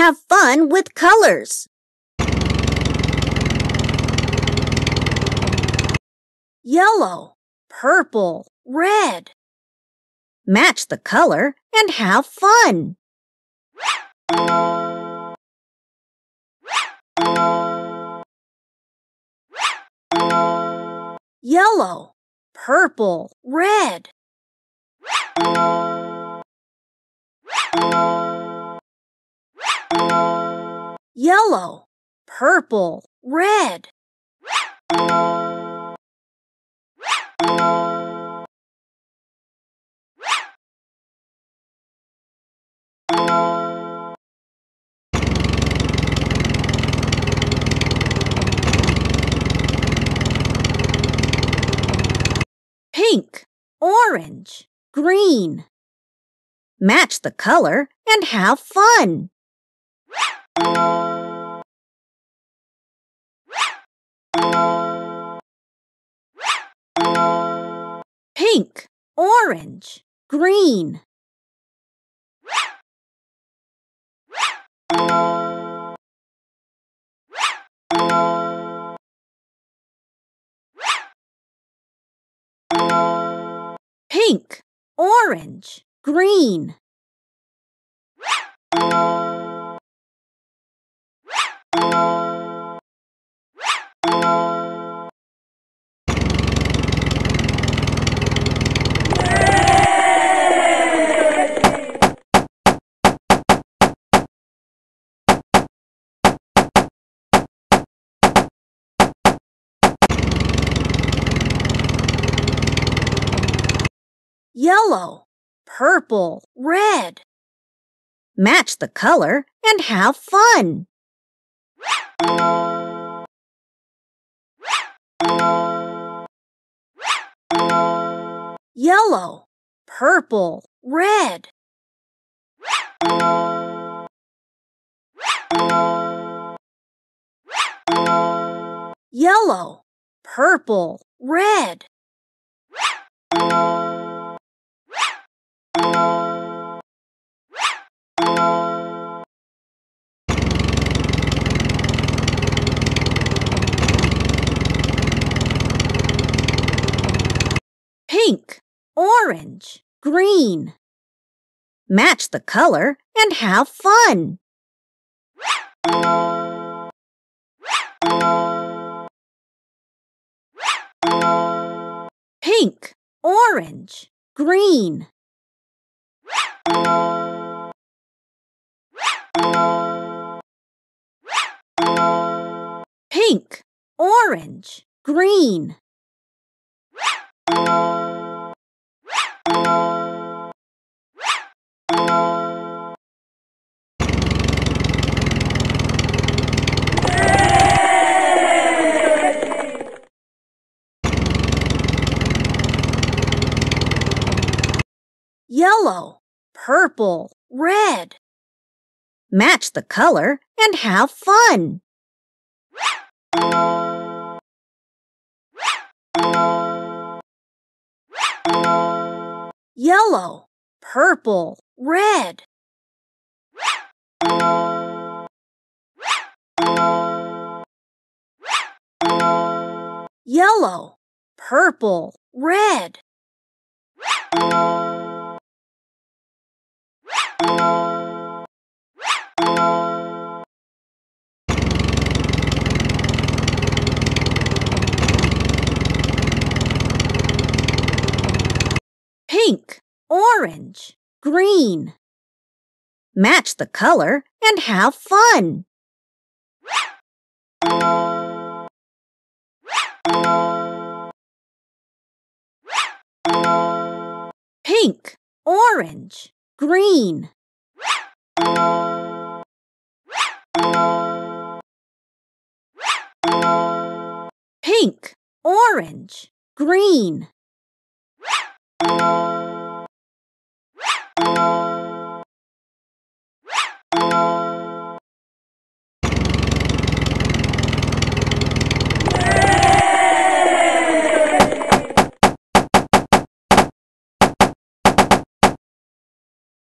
have fun with colors. Yellow, purple, red. Match the color and have fun. Yellow, purple, red. Yellow, purple, red. Pink, orange, green. Match the color and have fun. Pink, orange, green. Pink, orange, green. Yellow, purple, red. Match the color and have fun. Yellow, purple, red. Yellow, purple, red. Pink, orange, green. Match the color and have fun. Pink, orange, green. Pink, orange, green. Yellow, purple, red. Match the color and have fun. Yellow, purple, red. Yellow, purple, red. Pink, orange, green. Match the color and have fun. Pink, orange, green. Pink, orange, green.